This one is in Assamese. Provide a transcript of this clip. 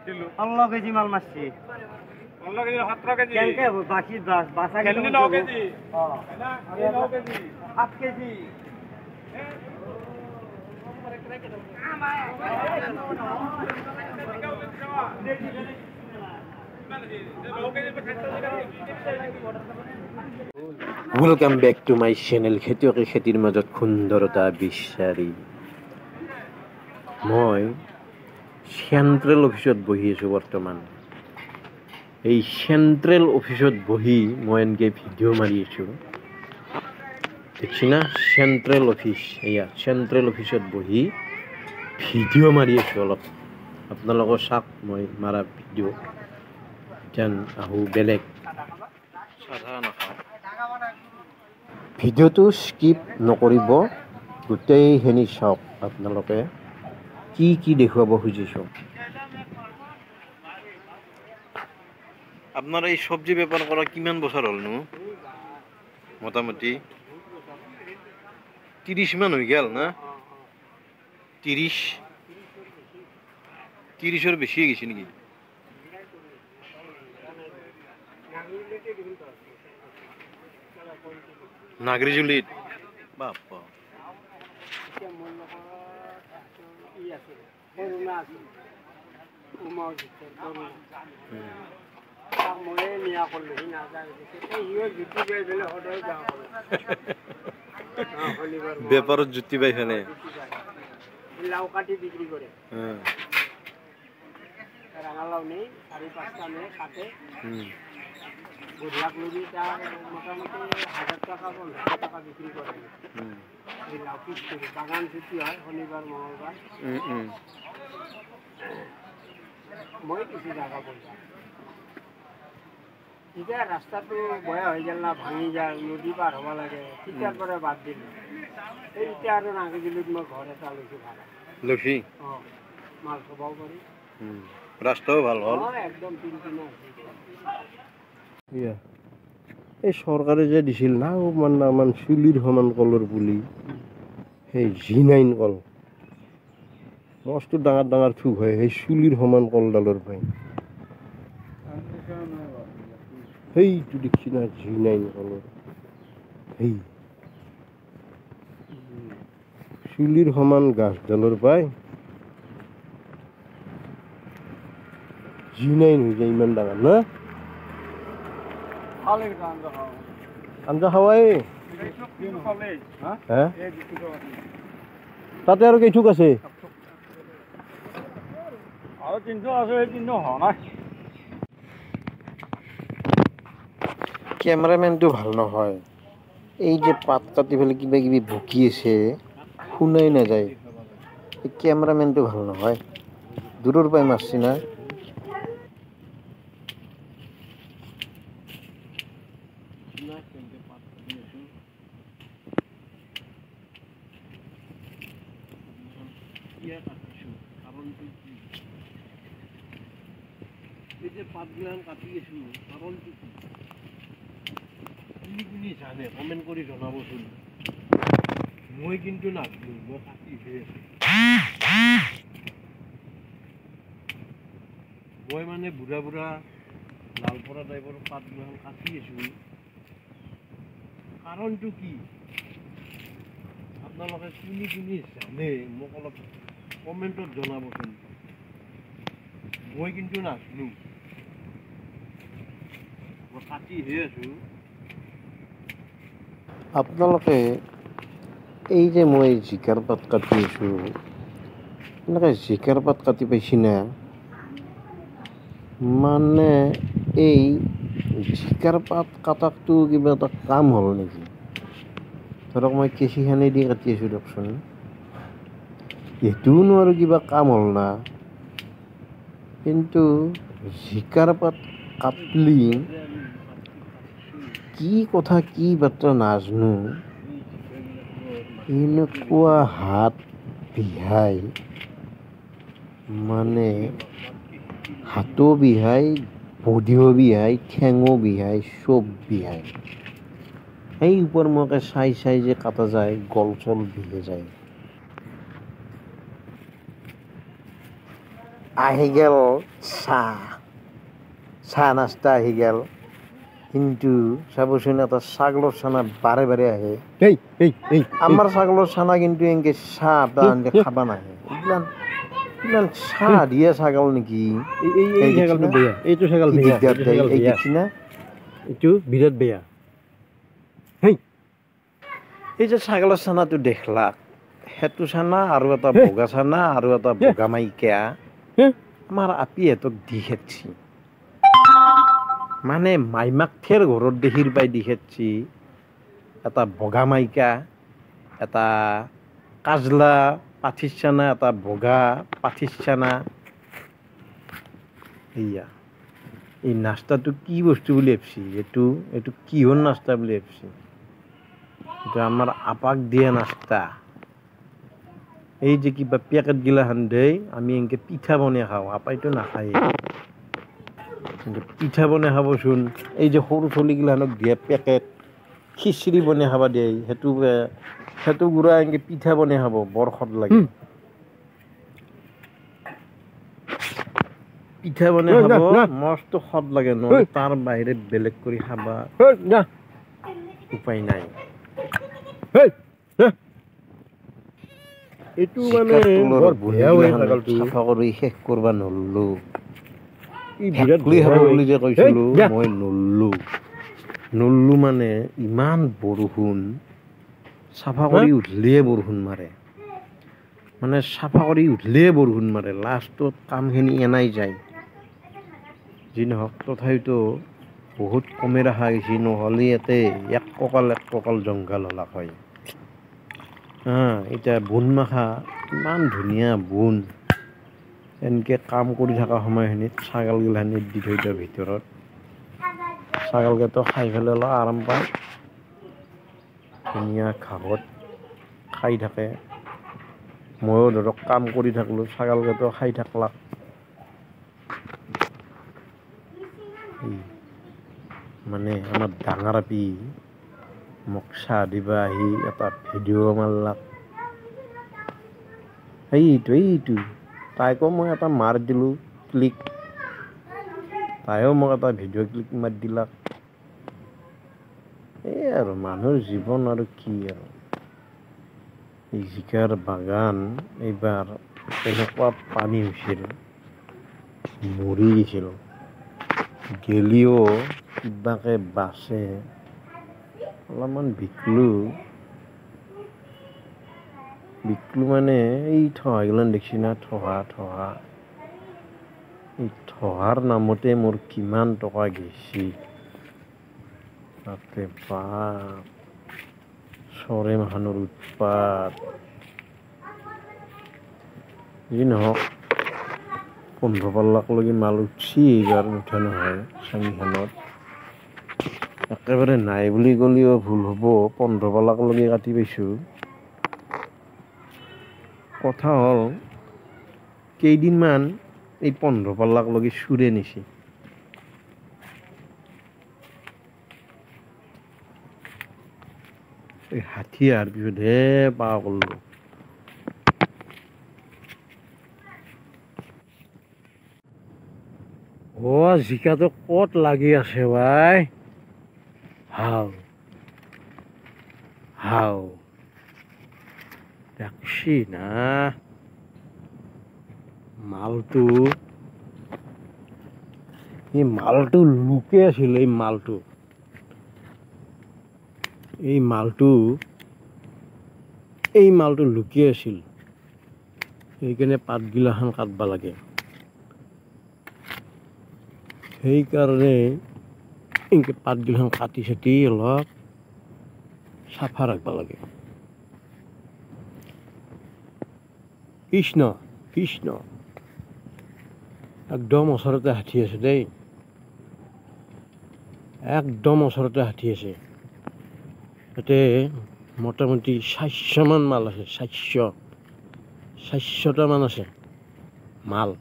15 কেজি মাল মারছি 15 কেজি 17 কেজি কেনকে বাকি বাসা কেন 9 কেজি না 9 KG 7 KG welcome back to my channel খেতিয়কে খেতিৰ মাজত সুন্দৰতা বিচাৰি মই চেণ্ট্ৰেল অফিচত বহি আছোঁ বৰ্তমান এই চেণ্ট্ৰেল অফিচত বহি মই এনেকৈ ভিডিঅ' মাৰি আছোঁ দেখছি না চেণ্ট্ৰেল অফিচ এয়া চেণ্ট্ৰেল অফিচত বহি ভিডিঅ' মাৰি আছোঁ অলপ আপোনালোকৰ চাওক মই মাৰা ভিডিঅ' যেন আহোঁ বেলেগ সাধাৰণ ভিডিঅ'টো স্কিপ নকৰিব গোটেইখিনি চাওক আপোনালোকে কি কি দেখুৱাব খুজিছোঁ আপোনাৰ এই চব্জি বেপাৰ কৰা কিমান বছৰ হ'লনো মোটামুটি 30 মান হৈ গ'ল না 30ৰ বেছি হৈ গৈছে নেকি নাগৰিজুলিত বাপ্পা বেপাৰত জুতি পাই ফেনে লাউ কাটি বিক্রি করে রাঙালাউ নেই 4-5টা মেয়ে কাটে বুঝলাক লবি তার মোটামুটি 1000 টাকা 1500 টাকা বিক্রি করে এই লাউ পিস করে বাগান ছুটি হয় শনিবার মঙ্গলবার মই কিছু জায়গা বলছি এতিয়া রাস্তাটো বয়া হয়ে গেল না ভাঙি যায় নদী পার হওয়া লাগে ঠিকার করে বাদ দিল এইটা আর নাগিজুলিত মই ঘর এটা লৈছো ভাড়া লক্ষী মাল সবাও করি ৰাস্তাও ভাল হ'ল একদম তিনটিনা এই চৰকাৰে যে দিছিল না মান চুলিৰ সমান কলৰ পুলি সেই G9 কল মস্ত ডাঙৰ ডাঙৰ থোক হয় সেই চুলিৰ সমান কলডালৰ পৰাই সেইটো দেখছি না G9 কলৰ সেই চুলিৰ সমান গাছডালৰ পৰাই G9 হৈ যায় ইমান ডাঙৰ না আঞ্জা খাৱাই তাতে আৰু কেইথোক আছে আৰু 300 আছে এই 300 হোৱা নাই কেমেৰামেনটো ভাল নহয় এই যে পাত কাটি পেলাই কিবা কিবি বকি আছে শুনাই নাযায় এই কেমেৰামেনটো ভাল নহয় দূৰৰ পৰাই মাৰছি না পাতগিলান কাটি আছো কাৰণটো কি জানে কমেণ্ট কৰি জনাবচোন মই কিন্তু নাজানো মই কাটিহে মই মানে বুঢ়া বুঢ়া লালপৰা টাইপৰ পাতগিলান কাটি আছো কাৰণটো কি আপোনালোকে কোনে কোনে জানে মোক অলপ কমেণ্টত জনাবচোন মই কিন্তু নাজানো আপোনালোকে এই যে মই জিকাৰ পাত কাটি আছো এনেকৈ জিকাৰ পাত কাটি পাইছি না মানে এই জিকাৰ পাত কাটাকটো কিবা এটা কাম হ'ল নেকি ধৰক মই কেঁচিখানি দি কাটি আছো দিয়কচোন এইটোও নোৱাৰো কিবা কাম হ'ল না কিন্তু জিকাৰ পাত কাটলি কি কথা কি বাৰ্তা নাজানো এনেকুৱা হাত বিহাই মানে হাতো বিহাই বডিও বিহাই ঠেঙো বিহাই চব বিহাই এই ওপৰমুখে চাই চাই যে কাটা যায় গল চল বিহে যায় আহি গেল চাহ নাস্তা আহি গেল কিন্তু চাবচোন এটা ছাগলৰ চানা বাৰে বাৰে আহে আমাৰ ছাগলৰ চানা কিন্তু এনেকে চাহ বা এনেকে খাবা নাহে এইবিলাক ইমান চাহ দিয়া ছাগল নেকি এইটো ছাগল দেখছি না এইটো বিৰাট বেয়া এই যে ছাগলৰ চানাটো দেখলা সেইটো চানা আৰু এটা বগা চানা আৰু এটা বগা মাইকা আমাৰ আপিহঁতক দি খেদছি মানে মাইমাকঠেৰ ঘৰত দেখিৰ পাই দি খেদছি এটা বগা মাইকা এটা কাজলা পাঠিৰ চানা এটা বগা পাঠিৰ চানা এইয়া এই নাস্তাটো কি বস্তু বুলি ভাবছি এইটো কিহৰ নাস্তা বুলি ভাবছি এইটো আমাৰ আপাক দিয়া নাস্তা এই যে কিবা পেকেট গিলাখান দেই আমি এনেকে পিঠা বনাই খাওঁ আপাইতো নাখায় পিঠা বনাই খাবচোন এই যে সৰু চলিগিলাখানক দিয়ে পেকেট খিচিৰি বনাই খাব দিয়ে সেইটো গুড়া এনেকে পিঠা বনাই খাব বৰ সোৱাদ লাগে পিঠা বনাই খাব মস্ত সোৱাদ লাগে নহ'লে তাৰ বাহিৰে বেলেগ কৰি খাবা উপায় নাই এইটো মানে বৰ বঢ়িয়া হৈ ছাগলটো চাফা কৰি শেষ কৰিব নললো ই বিৰাট খাব বুলি যে কৈছিলো মই নললো মানে ইমান বৰষুণ চাফা কৰি উঠিলেই বৰষুণ মাৰে মানে চাফা কৰি উঠিলেই বৰষুণ মাৰে লাষ্টত কামখিনি এনাই যায় যি নহওক তথাপিতো বহুত কমে ৰখা গৈছে নহ'লে ইয়াতে এক কঁকাল জংঘল হলা হয় এতিয়া বোন মাখা ইমান ধুনীয়া বোন এনেকৈ কাম কৰি থকা সময়খিনিত ছাগলগিলাখিনিত দি থৈ দিওঁ ভিতৰত ছাগলকেইটা খাই পেলাই অলপ আৰাম পায় ধুনীয়া ঘাঁহত খাই থাকে ময়ো ধৰক কাম কৰি থাকিলোঁ ছাগলকেইটাও খাই থাকলাক মানে আমাৰ ডাঙৰ আপি মোক চাহ দিবা আহি এটা ভিডিঅ' মাৰলাক এইটো তাইকো মই এটা মাৰ দিলোঁ ক্লিক তাইও মোক এটা ভিডিঅ' ক্লিক মাৰি দিলাক এই আৰু মানুহৰ জীৱন আৰু কি আৰু এই জিকাৰ বাগান এইবাৰ তেনেকুৱা পানী হৈছিল মৰি গৈছিল গেলিও কিবাকে বাচে অলপমান বিকলো মানে এই ঠহাগিলান দেখছি না ঠহা এই ঠহাৰ নামতে মোৰ কিমান টকা গেছি তাতে বাপ চৰে মাখানৰ উৎপাত যি নহওক 15 পাল্লাকলৈকে মাল উঠছি এইবাৰ নুঠা নহয় চাঙিখনত একেবাৰে নাই বুলি ক'লেও ভুল হ'ব 15 পাল্লাকলৈকে কাটি পাইছোঁ কথা হ'ল কেইদিনমান এই 15 পাল্লাকলৈকে চুৰে নিছি এই হাতী অহাৰ পিছতহে পাৱা কৰিলোঁ জিকাটো ক'ত লাগি আছে ভাই হাও দেখছি না মালটো লুকে আছিল এই মালটো লুকি আছিল সেইকাৰণে পাতগিলাখান কাটবা লাগে সেইকাৰণে এনেকৈ পাতগিলাখান কাটি চাটি অলপ চাফা ৰাখবা লাগে কৃষ্ণ একদম ওচৰতে হাতী আছে দেই একদম ওচৰতে হাতী আছে তাতে মোটামুটি 400 মান মাল আছে 400টা মান আছে মাল